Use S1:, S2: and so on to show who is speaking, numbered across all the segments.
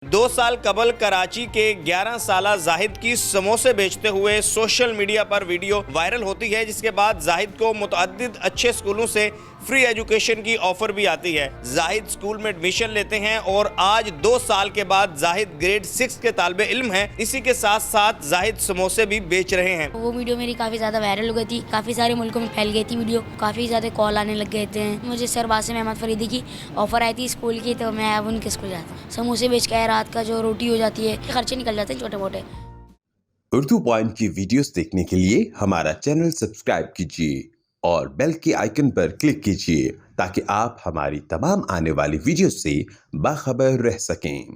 S1: 2 साल कबल कराची के 11 साला जाहिद की समोसे बेचते हुए सोशल मीडिया पर वीडियो वायरल होती है, जिसके बाद जाहिद को मुतअद्दिद अच्छे स्कूलों से फ्री एजुकेशन की ऑफर भी आती है। जाहिद स्कूल में एडमिशन लेते हैं और आज 2 साल के बाद जाहिद ग्रेड 6 के तालिबे इल्म हैं। इसी के साथ साथ जाहिद समोसे भी बेच रहे हैं।
S2: वो वीडियो मेरी काफ़ी ज़्यादा वायरल हो गई थी, काफ़ी सारे मुल्कों में फैल गई थी वीडियो, काफ़ी ज़्यादा कॉल आने लग गए थे। मुझे सर बासिम अहमद फरीदी की ऑफ़र आई थी स्कूल की, तो मैं अब उनके स्कूल जाता हूँ। समोसे बेच के रात का जो रोटी हो जाती है, खर्चे निकल जाते हैं छोटे मोटे।
S3: उर्दू पॉइंट की वीडियोस देखने के लिए हमारा चैनल सब्सक्राइब कीजिए और बेल के आइकन पर क्लिक कीजिए ताकि आप हमारी तमाम आने वाली वीडियो से बाखबर रह सकें।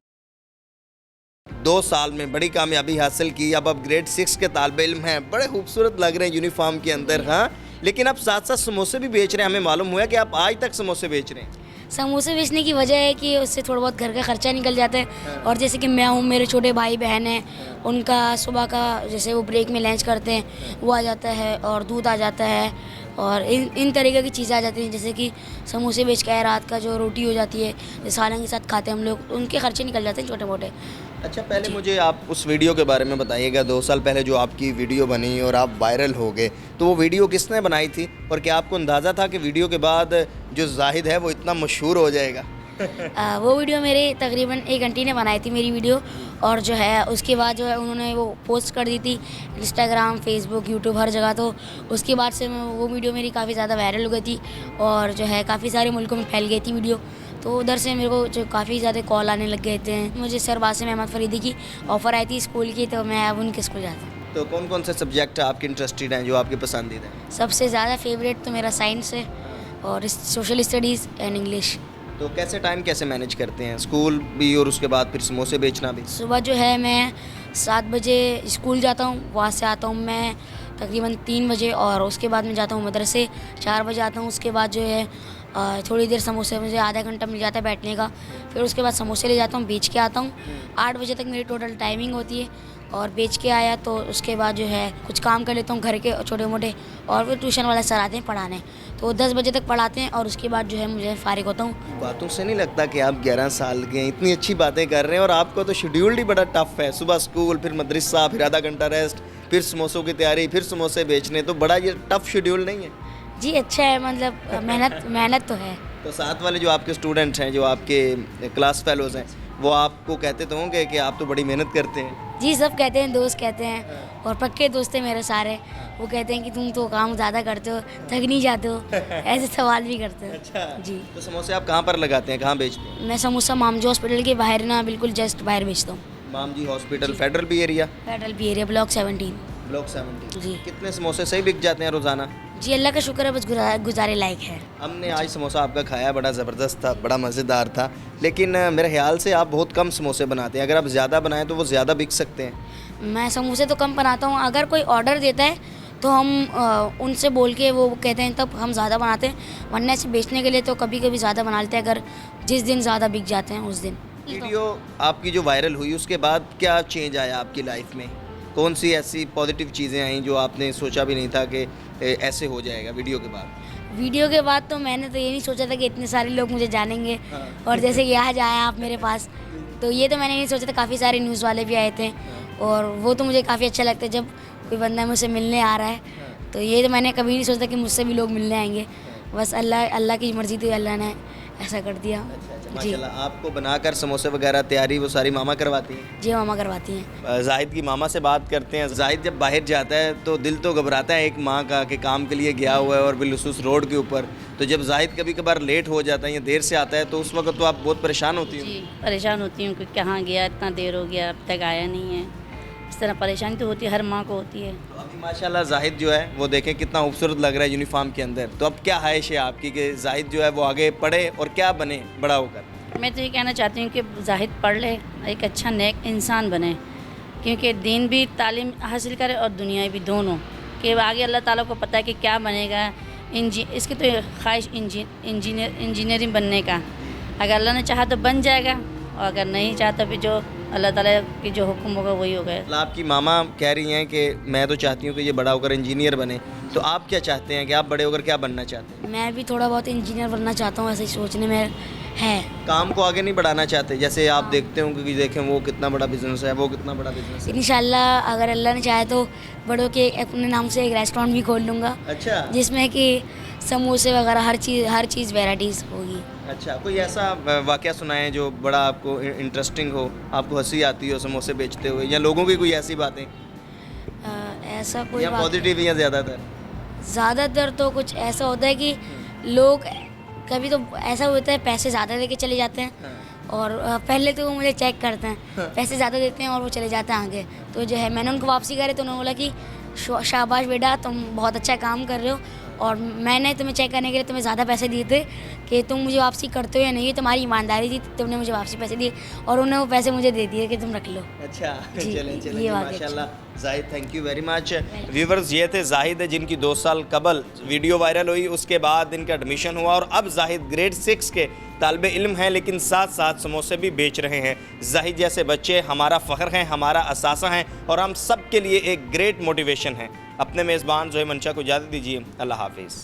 S1: 2 साल में बड़ी कामयाबी हासिल की। अब ग्रेड 6 के तालिबे इल्म हैं। बड़े खूबसूरत लग रहे हैं यूनिफॉर्म के अंदर। हाँ, लेकिन अब साथ साथ समोसे भी बेच रहे हैं। हमें मालूम हुआ कि आप आज तक समोसे बेच रहे हैं।
S2: समोसे बेचने की वजह है कि उससे थोड़ा बहुत घर का खर्चा निकल जाता है। और जैसे कि मैं हूँ, मेरे छोटे भाई बहन हैं, उनका सुबह का जैसे वो ब्रेक में लंच करते हैं वो आ जाता है, और दूध आ जाता है, और इन तरीके की चीज़ें आ जाती हैं, जैसे कि समोसे बेच के रात का जो रोटी हो जाती है सालन के साथ खाते हैं हम लोग, उनके खर्चे निकल जाते हैं छोटे मोटे।
S1: अच्छा, पहले मुझे आप उस वीडियो के बारे में बताइएगा। 2 साल पहले जो आपकी वीडियो बनी और आप वायरल हो गए, तो वो वीडियो किसने बनाई थी और क्या आपको अंदाज़ा था कि वीडियो के बाद जो जाहिद है वो इतना मशहूर हो जाएगा?
S2: वो वीडियो मेरे तकरीबन एक आंटी ने बनाई थी मेरी वीडियो, और जो है उसके बाद जो है उन्होंने वो पोस्ट कर दी थी इंस्टाग्राम, फेसबुक, यूट्यूब, हर जगह। तो उसके बाद से वो वीडियो मेरी काफ़ी ज़्यादा वायरल हो गई थी और जो है काफ़ी सारे मुल्कों में फैल गई थी वीडियो। तो उधर से मेरे को जो काफ़ी ज़्यादा कॉल आने लग गए थे। मुझे सर बासिम अहमद फरीदी की ऑफ़र आई थी स्कूल की, तो मैं अब उनके स्कूल जाता हूँ।
S1: तो कौन कौन से सब्जेक्ट आपके इंटरेस्टेड हैं, जो आपके पसंदीदा हैं?
S2: सबसे ज़्यादा फेवरेट तो मेरा साइंस है और सोशल स्टडीज़ एंड इंग्लिश।
S1: तो कैसे मैनेज करते हैं, स्कूल भी और उसके बाद फिर समोसे बेचना भी?
S2: सुबह जो है मैं 7 बजे स्कूल जाता हूँ, वहाँ से आता हूँ मैं तकरीबन 3 बजे, और उसके बाद मैं जाता हूँ मदरसे, 4 बजे आता हूँ। उसके बाद जो है थोड़ी देर समोसे, मुझे आधा घंटा मिल जाता है बैठने का, फिर उसके बाद समोसे ले जाता हूँ, बेच के आता हूँ। 8 बजे तक मेरी टोटल टाइमिंग होती है, और बेच के आया तो उसके बाद जो है कुछ काम कर लेता हूँ घर के छोटे मोटे, और फिर ट्यूशन वाले सर आते हैं पढ़ाने, तो 10 बजे तक पढ़ाते हैं, और उसके बाद जो है मुझे फारिग होता हूँ।
S1: बातों से नहीं लगता कि आप 11 साल के हैं, इतनी अच्छी बातें कर रहे हैं, और आपको तो शेड्यूल ही बड़ा टफ है। सुबह स्कूल, फिर मदरसा, फिर आधा घंटा रेस्ट, फिर समोसों की तैयारी, फिर समोसे बेचने। तो बड़ा ये टफ शेड्यूल नहीं है?
S2: जी अच्छा है, मतलब मेहनत तो है।
S1: तो साथ वाले जो आपके स्टूडेंट्स हैं, जो आपके क्लास फेलोज़ हैं, वो आपको कहते तो होंगे कि आप तो बड़ी मेहनत करते हैं?
S2: जी, सब कहते हैं, दोस्त कहते हैं, और पक्के दोस्त हैं मेरे सारे। वो कहते हैं कि तुम तो काम ज़्यादा करते हो, थक नहीं जाते हो, ऐसे सवाल भी करते हैं।
S1: अच्छा
S2: जी।
S1: तो समोसे आप कहाँ पर लगाते हैं, कहाँ बेचते हैं?
S2: मैं समोसा मामजी हॉस्पिटल के बाहर ना, बिल्कुल जस्ट बाहर बेचता हूँ।
S1: Mamji hospital, federal B area?
S2: Federal B area, block 17।
S1: Block 17।
S2: जी।
S1: कितने समोसे सही बिक जाते हैं रोज़ाना?
S2: जी अल्लाह का शुक्र है, बस गुजारे लायक है।
S1: हमने आज समोसा आपका खाया, बड़ा ज़बरदस्त था, बड़ा मज़ेदार था, लेकिन मेरे ख्याल से आप बहुत कम समोसे बनाते हैं। अगर आप ज़्यादा बनाएं तो वो ज़्यादा बिक सकते हैं।
S2: मैं समोसे तो कम बनाता हूँ, अगर कोई ऑर्डर देता है तो हम उनसे बोल के वो कहते हैं तब हम ज़्यादा बनाते हैं, वरना ऐसे बेचने के लिए तो कभी कभी ज़्यादा बना लेते हैं, अगर जिस दिन ज़्यादा बिक जाते हैं उस दिन।
S1: वीडियो आपकी जो वायरल हुई, उसके बाद क्या चेंज आया आपकी लाइफ में? कौन सी ऐसी पॉजिटिव चीज़ें आई जो आपने सोचा भी नहीं था कि ऐसे हो जाएगा वीडियो के बाद?
S2: वीडियो के बाद तो मैंने तो ये नहीं सोचा था कि इतने सारे लोग मुझे जानेंगे, और जैसे कि आज आए आप मेरे पास, तो ये तो मैंने नहीं सोचा था। काफ़ी सारे न्यूज़ वाले भी आए थे, और वो तो मुझे काफ़ी अच्छा लगता है जब कोई बंदा मुझसे मिलने आ रहा है। तो ये तो मैंने कभी नहीं सोचा कि मुझसे भी लोग मिलने आएंगे, बस अल्लाह की मर्ज़ी थी, अल्लाह ने ऐसा कर दिया। जी
S1: माशाल्लाह। आपको बनाकर समोसे वगैरह तैयारी वो सारी मामा करवाती हैं?
S2: जी, मामा करवाती हैं।
S1: जाहिद की मामा से बात करते हैं। जाहिद जब बाहर जाता है तो दिल तो घबराता है एक माँ का कि काम के लिए गया हुआ है और बिलखुसूस रोड के ऊपर। तो जब जाहिद कभी कभार लेट हो जाता है या देर से आता है, तो उस वक्त तो आप बहुत परेशान होती हैं?
S4: जी, परेशान होती हूँ कि कहाँ गया, इतना देर हो गया, अब तक आया नहीं है। इस तरह परेशानी तो होती है, हर माँ को होती है।
S1: तो अभी माशाल्लाह जाहिद जो है वो देखें कितना खूबसूरत लग रहा है यूनिफॉर्म के अंदर। तो अब क्या ख्वाहिश है आपकी कि जाहिद जो है वो आगे पढ़े और क्या बने बड़ा होकर?
S4: मैं तो ये कहना चाहती हूँ कि जाहिद पढ़ ले, एक अच्छा नेक इंसान बने, क्योंकि दीन भी तालीम हासिल करे और दुनिया भी, दोनों कि आगे अल्लाह ताला को पता है कि क्या बनेगा। इसकी तो ख्वाहिश इंजीनियरिंग बनने का, अगर अल्लाह ने चाहा तो बन जाएगा, और अगर नहीं चाहता फिर जो अल्लाह ताला की जो हुक्म होगा वही होगा।
S1: मतलब आपकी मामा कह रही हैं कि मैं तो चाहती हूँ कि ये बड़ा होकर इंजीनियर बने, तो आप क्या चाहते हैं कि आप बड़े होकर क्या बनना चाहते हैं?
S2: मैं भी थोड़ा बहुत इंजीनियर बनना चाहता हूँ, ऐसे ही सोचने में है।
S1: काम को आगे नहीं बढ़ाना चाहते? जैसे आप देखते होंगे कि देखें वो कितना बड़ा बिजनेस है, वो कितना बड़ा बिजनेस है।
S2: इंशाल्लाह अगर अल्लाह ने चाहे तो बड़ों के अपने नाम से एक रेस्टोरेंट भी खोल लूँगा,
S1: अच्छा
S2: जिसमें कि समोसे वगैरह हर चीज़ वैराइटीज़ होगी।
S1: अच्छा, कोई ऐसा वाकया सुनाएं जो बड़ा आपको इंटरेस्टिंग हो, आपको हंसी आती हो समोसे बेचते हुए, या लोगों की कोई ऐसी बातें,
S2: ऐसा कोई
S1: या
S2: बात
S1: पॉजिटिव या ज़्यादातर?
S2: ज़्यादातर तो कुछ ऐसा होता है कि लोग कभी तो ऐसा होता है पैसे ज़्यादा लेके चले जाते हैं, और पहले तो वो मुझे चेक करते हैं, पैसे ज़्यादा देते हैं और वो चले जाते हैं आगे। तो जो है मैंने उनको वापसी करे तो उन्होंने बोला कि शाबाश बेटा, तुम बहुत अच्छा काम कर रहे हो, और मैंने तुम्हें चेक करने के लिए तुम्हें ज़्यादा पैसे दिए थे कि तुम मुझे वापसी करते हो या नहीं, ये तुम्हारी ईमानदारी थी, तुमने मुझे वापसी पैसे दिए, और उन्होंने वो पैसे मुझे दे दिए कि तुम रख लो।
S1: अच्छा,
S2: जी,
S1: चलें चलें
S2: ये
S1: जी,
S2: वाकई
S1: माशाल्लाह Zahid, thank you very much. Viewers, ये थे जाहिद जिनकी 2 साल कबल वीडियो वायरल हुई, उसके बाद इनका एडमिशन हुआ और अब जाहिद ग्रेड 6 के तालिब इल्म हैं, लेकिन साथ साथ समोसे भी बेच रहे हैं। जाहिद जैसे बच्चे हमारा फ़ख्र हैं, हमारा असासा हैं, और हम सब के लिए एक ग्रेट मोटिवेशन है। अपने मेज़बान ज़ोए मंशा को इजाज़त दीजिए। अल्लाह हाफिज़।